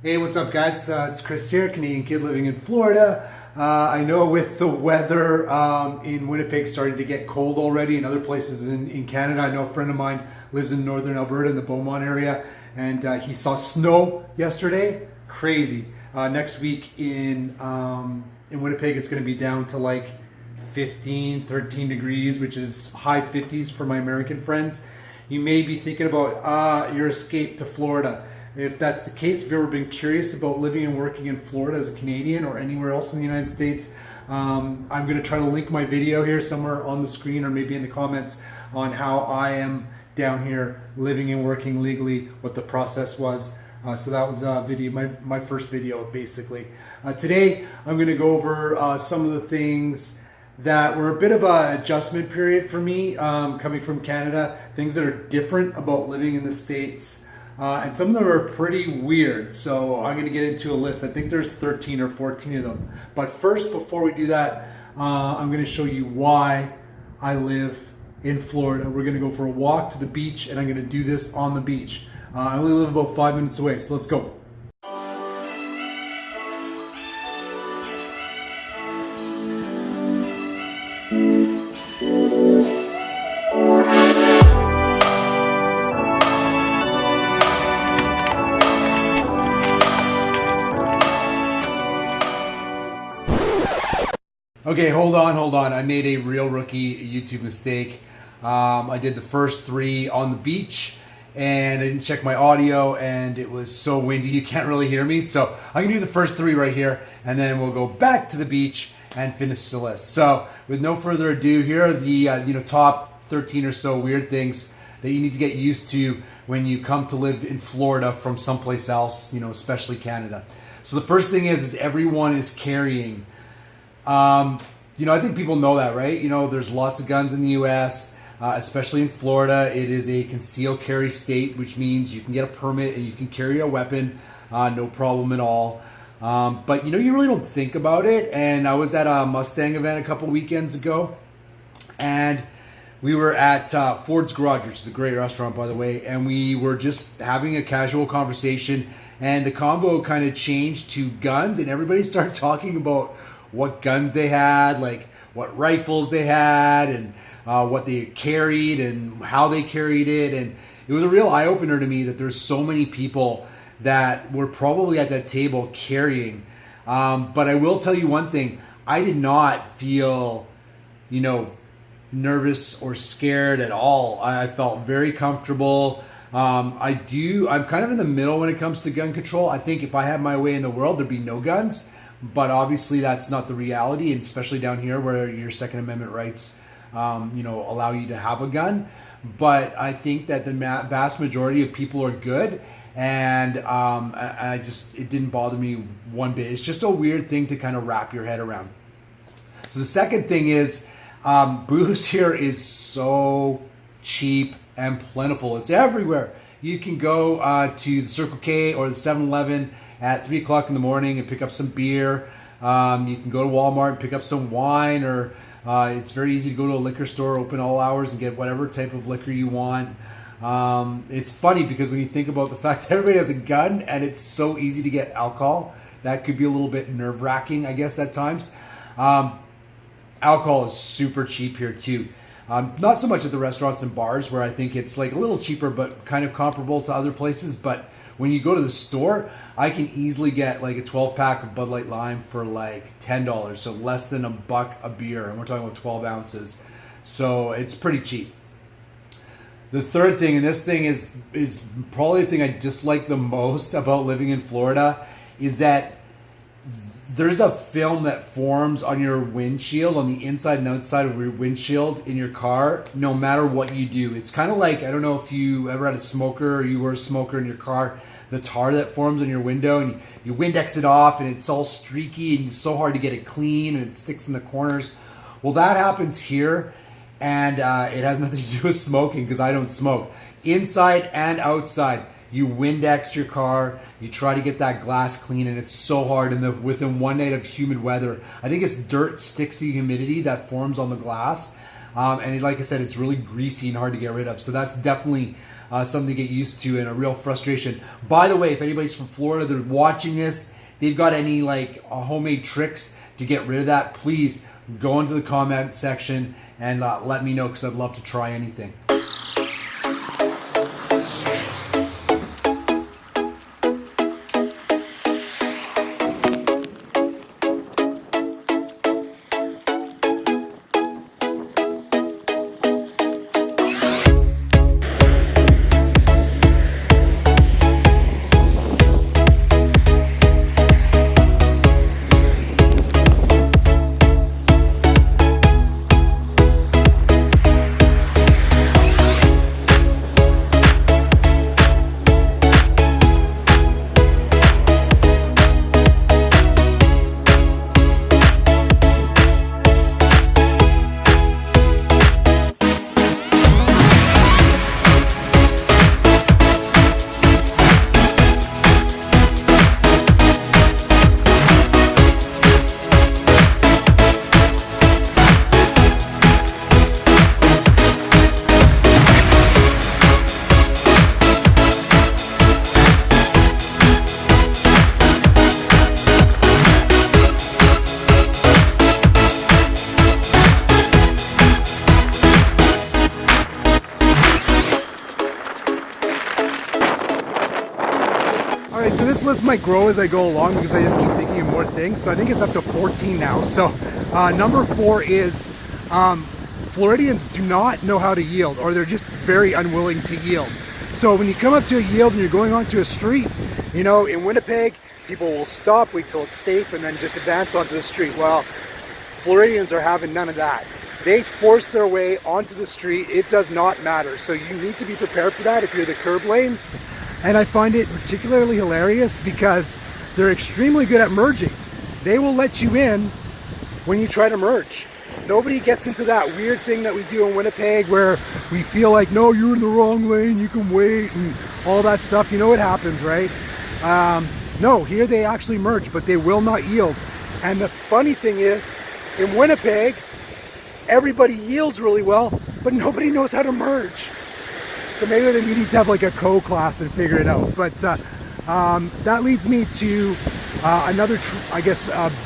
Hey, what's up, guys? It's Chris here, Canadian kid living in Florida. I know with the weather in Winnipeg starting to get cold already, and other places in Canada. I know a friend of mine lives in northern Alberta in the Beaumont area, and he saw snow yesterday. Crazy. Next week in Winnipeg, it's going to be down to like 15, 13 degrees, which is high 50s for my American friends. You may be thinking about your escape to Florida. If that's the case, if you've ever been curious about living and working in Florida as a Canadian or anywhere else in the United States, I'm going to try to link my video here somewhere on the screen or maybe in the comments on how I am down here living and working legally, what the process was. So that was a video, my first video basically. Today I'm going to go over some of the things that were a bit of an adjustment period for me coming from Canada, things that are different about living in the States. And some of them are pretty weird, so I'm going to get into a list. I think there's 13 or 14 of them. But first, before we do that, I'm going to show you why I live in Florida. We're going to go for a walk to the beach, and I'm going to do this on the beach. I only live about 5 minutes away, so let's go. Okay, hold on. I made a real rookie YouTube mistake. I did the first 3 on the beach, and I didn't check my audio, and it was so windy you can't really hear me. So I'm gonna do the first 3 right here, and then we'll go back to the beach and finish the list. So with no further ado, here are the top 13 or so weird things that you need to get used to when you come to live in Florida from someplace else, especially Canada. So the first thing is everyone is carrying. I think people know that, right? There's lots of guns in the U.S., especially in Florida. It is a concealed carry state, which means you can get a permit and you can carry a weapon, no problem at all. But you really don't think about it. And I was at a Mustang event a couple weekends ago, and we were at Ford's Garage, which is a great restaurant, by the way, and we were just having a casual conversation, and the convo kind of changed to guns, and everybody started talking about what guns they had, like what rifles they had, and what they carried and how they carried it. And it was a real eye-opener to me that there's so many people that were probably at that table carrying. But I will tell you one thing, I did not feel, nervous or scared at all. I felt very comfortable. I'm kind of in the middle when it comes to gun control. I think if I had my way in the world, there'd be no guns. But obviously that's not the reality, and especially down here where your Second Amendment rights, allow you to have a gun. But I think that the vast majority of people are good, and it didn't bother me one bit. It's just a weird thing to kind of wrap your head around. So the second thing is booze here is so cheap and plentiful. It's everywhere. You can go to the Circle K or the 7-Eleven at 3 o'clock in the morning and pick up some beer. You can go to Walmart and pick up some wine, or it's very easy to go to a liquor store, open all hours, and get whatever type of liquor you want. It's funny because when you think about the fact that everybody has a gun and it's so easy to get alcohol, that could be a little bit nerve-wracking, I guess, at times. Alcohol is super cheap here too. Not so much at the restaurants and bars, where I think it's like a little cheaper but kind of comparable to other places, but when you go to the store, I can easily get like a 12-pack of Bud Light Lime for like $10, so less than $1 a beer, and we're talking about 12 ounces. So it's pretty cheap. The third thing, and this thing is probably the thing I dislike the most about living in Florida, is that there's a film that forms on your windshield, on the inside and outside of your windshield in your car, no matter what you do. It's kind of like, I don't know if you ever had a smoker or you were a smoker in your car, the tar that forms on your window, and you Windex it off and it's all streaky and it's so hard to get it clean and it sticks in the corners. Well, that happens here, and it has nothing to do with smoking because I don't smoke. Inside and outside, you Windex your car, you try to get that glass clean, and it's so hard. And within one night of humid weather, I think it's dirt, sticky humidity that forms on the glass. And like I said, it's really greasy and hard to get rid of. So that's definitely something to get used to and a real frustration. By the way, if anybody's from Florida, they're watching this, they've got any like homemade tricks to get rid of that, please go into the comment section and let me know, because I'd love to try anything. So this list might grow as I go along because I just keep thinking of more things. So I think it's up to 14 now. So number 4 is Floridians do not know how to yield, or they're just very unwilling to yield. So when you come up to a yield and you're going onto a street, you know, in Winnipeg, people will stop, wait till it's safe, and then just advance onto the street. Well, Floridians are having none of that. They force their way onto the street. It does not matter. So you need to be prepared for that if you're the curb lane. And I find it particularly hilarious because they're extremely good at merging. They will let you in when you try to merge. Nobody gets into that weird thing that we do in Winnipeg where we feel like, no, you're in the wrong lane, you can wait, and all that stuff. You know what happens, right? No, here they actually merge, but they will not yield. And the funny thing is, in Winnipeg, everybody yields really well, but nobody knows how to merge. So maybe we need to have like a co-class and figure it out. But that leads me to another,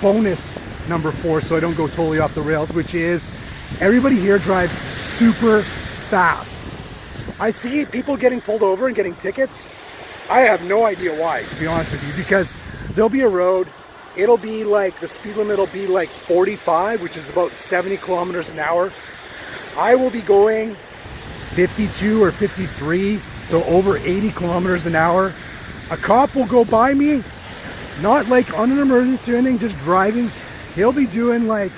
bonus number 4, so I don't go totally off the rails, which is everybody here drives super fast. I see people getting pulled over and getting tickets. I have no idea why, to be honest with you, because there'll be a road, it'll be like, the speed limit will be like 45, which is about 70 kilometers an hour. I will be going 52 or 53, so over 80 kilometers an hour. A cop will go by me, not like on an emergency or anything, just driving. He'll be doing like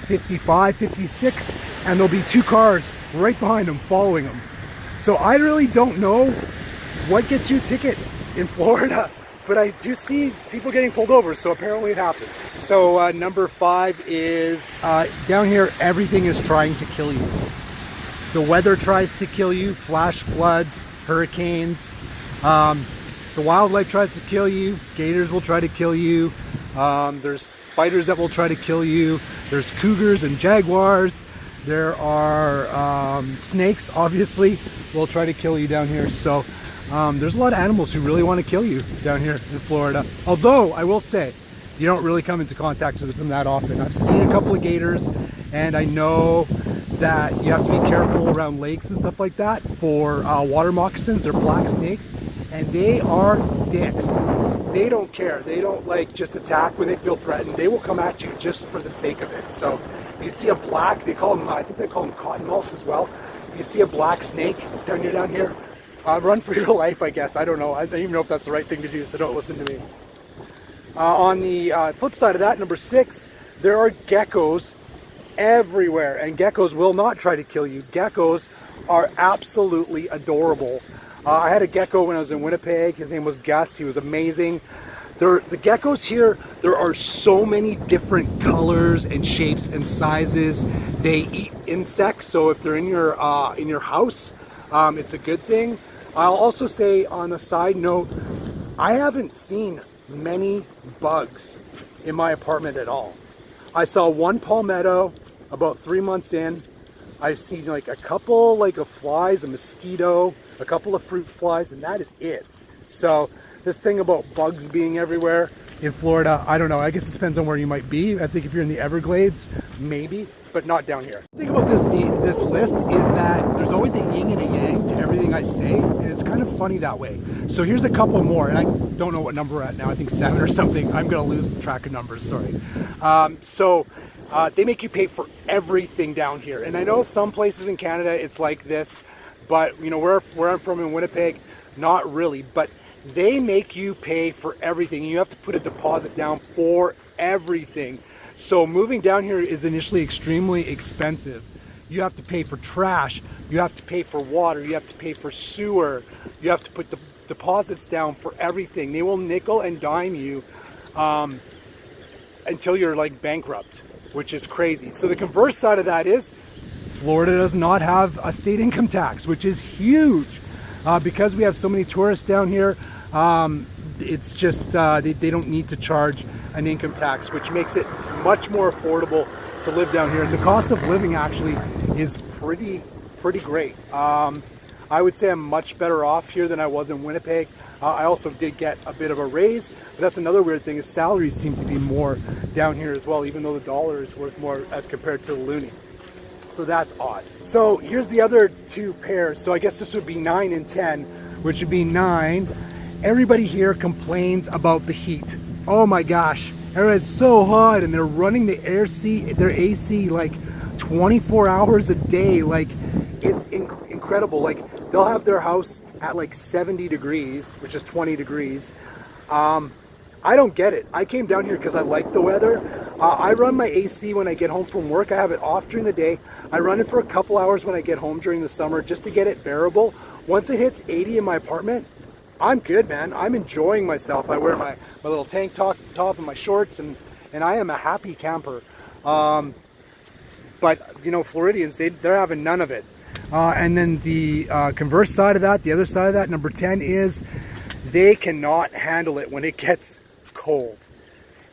55, 56, and there'll be 2 cars right behind him following him. So I really don't know what gets you a ticket in Florida, but I do see people getting pulled over, so apparently it happens. So number 5 is down here, everything is trying to kill you. The weather tries to kill you, flash floods, hurricanes. The wildlife tries to kill you. Gators will try to kill you. There's spiders that will try to kill you. There's cougars and jaguars. There are snakes, obviously, will try to kill you down here. So there's a lot of animals who really want to kill you down here in Florida. Although, I will say, you don't really come into contact with them that often. I've seen a couple of gators, and I know that you have to be careful around lakes and stuff like that for water moccasins. They're black snakes, and they are dicks. They don't care. They don't like just attack when they feel threatened. They will come at you just for the sake of it. So you see a black, they call them, I think they call them cottonmouths as well. You see a black snake down here, run for your life, I guess. I don't know. I don't even know if that's the right thing to do, so don't listen to me. On the flip side of that, number 6, there are geckos everywhere, and geckos will not try to kill you. Geckos are absolutely adorable. I had a gecko when I was in Winnipeg. His name was Gus. He was amazing. The geckos here, there are so many different colors and shapes and sizes. They eat insects, so if they're in your house, it's a good thing. I'll also say, on a side note, I haven't seen many bugs in my apartment at all. I saw one palmetto about 3 months in. I've seen like a couple of flies, a mosquito, a couple of fruit flies, and that is it. So this thing about bugs being everywhere in Florida, I don't know. I guess it depends on where you might be. I think if you're in the Everglades, maybe, but not down here. The thing about this list is that there's always a yin and a yang to everything I say, and it's kind of funny that way. So here's a couple more, and I don't know what number we're at now. I think 7 or something. I'm gonna lose track of numbers, sorry. They make you pay for everything down here. And I know some places in Canada it's like this, but you know, where I'm from in Winnipeg, not really. But they make you pay for everything. You have to put a deposit down for everything. So moving down here is initially extremely expensive. You have to pay for trash, you have to pay for water, you have to pay for sewer, you have to put the deposits down for everything. They will nickel and dime you until you're like bankrupt, which is crazy. So the converse side of that is Florida does not have a state income tax, which is huge. Because we have so many tourists down here, it's just they don't need to charge an income tax, which makes it much more affordable to live down here. And the cost of living actually is pretty great. I would say I'm much better off here than I was in Winnipeg. I also did get a bit of a raise, but that's another weird thing is salaries seem to be more down here as well, even though the dollar is worth more as compared to the loonie. So that's odd. So here's the other two pairs. So I guess this would be 9 and 10, which would be 9. Everybody here complains about the heat. Oh my gosh, it's so hot, and they're running their AC like 24 hours a day. Like, it's incredible. Like, they'll have their house at like 70 degrees, which is 20 degrees. I don't get it. I came down here because I like the weather. I run my AC when I get home from work. I have it off during the day. I run it for a couple hours when I get home during the summer just to get it bearable. Once it hits 80 in my apartment, I'm good, man. I'm enjoying myself. I wear my little tank top and my shorts, and I am a happy camper. But, you know, Floridians, they're having none of it. And then the converse side of that, the other side of that, number 10 is they cannot handle it when it gets cold.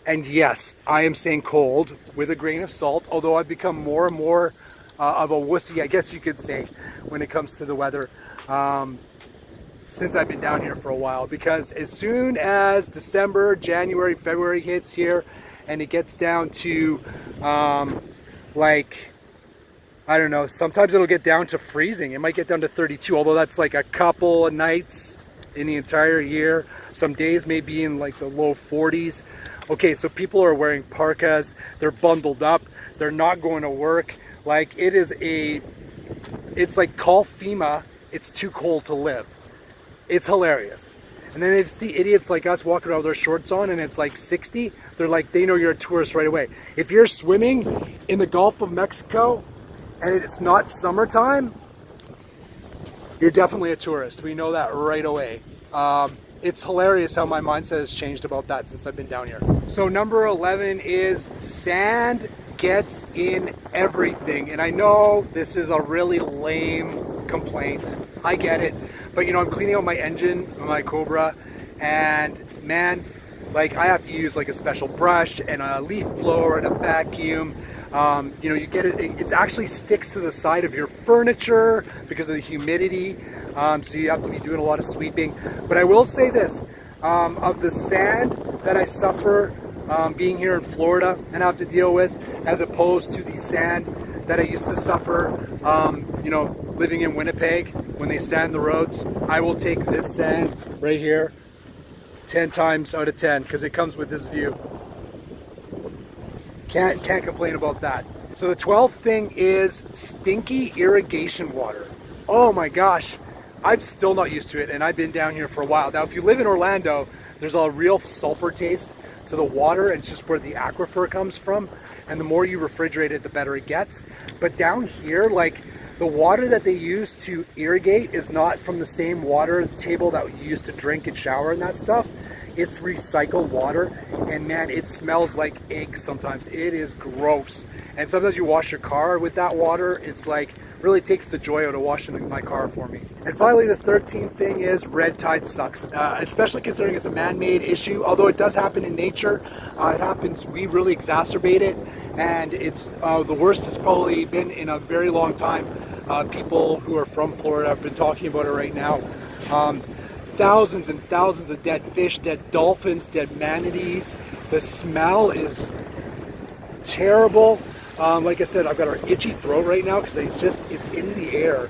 And yes, I am saying cold with a grain of salt, although I've become more and more of a wussy, I guess you could say, when it comes to the weather since I've been down here for a while. Because as soon as December, January, February hits here and it gets down to like, I don't know, sometimes it'll get down to freezing. It might get down to 32, although that's like a couple of nights in the entire year. Some days may be in like the low 40s. Okay, so people are wearing parkas, they're bundled up, they're not going to work. Like, it's like call FEMA, it's too cold to live. It's hilarious. And then they see idiots like us walking around with their shorts on and it's like 60, they're like, they know you're a tourist right away. If you're swimming in the Gulf of Mexico and it's not summertime, you're definitely a tourist. We know that right away. It's hilarious how my mindset has changed about that since I've been down here. So number 11 is sand gets in everything. And I know this is a really lame complaint. I get it. But you know, I'm cleaning out my engine, my Cobra, and man, like I have to use like a special brush and a leaf blower and a vacuum. You know, you get it, it actually sticks to the side of your furniture because of the humidity. So you have to be doing a lot of sweeping. But I will say this, of the sand that I suffer being here in Florida and have to deal with, as opposed to the sand that I used to suffer, you know, living in Winnipeg when they sand the roads, I will take this sand right here 10 times out of 10 because it comes with this view. Can't complain about that. So the 12th thing is stinky irrigation water. Oh my gosh, I'm still not used to it, and I've been down here for a while. Now, if you live in Orlando, there's a real sulfur taste to the water, and it's just where the aquifer comes from. And the more you refrigerate it, the better it gets. But down here, like, the water that they use to irrigate is not from the same water table that you use to drink and shower and that stuff. It's recycled water, and man, it smells like eggs sometimes. It is gross. And sometimes you wash your car with that water, it's like, really takes the joy out of washing my car for me. And finally, the 13th thing is red tide sucks, especially considering it's a man-made issue. Although it does happen in nature, it happens, we really exacerbate it, and it's the worst it's probably been in a very long time. people who are from Florida have been talking about it right now. Thousands and thousands of dead fish, dead dolphins, dead manatees. The smell is terrible. Like I said, I've got an itchy throat right now because it's in the air.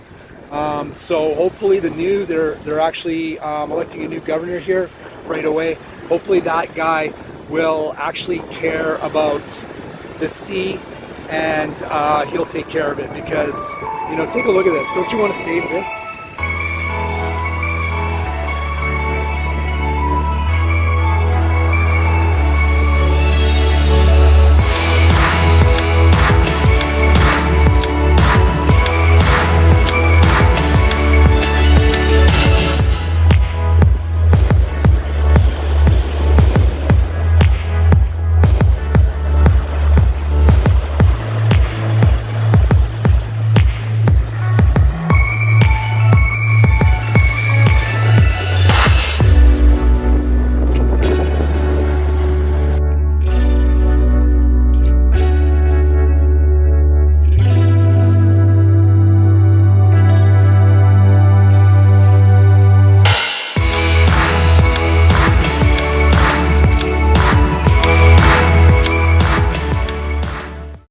So hopefully they're actually electing a new governor here right away. Hopefully that guy will actually care about the sea, and he'll take care of it, because, you know, take a look at this. Don't you want to save this?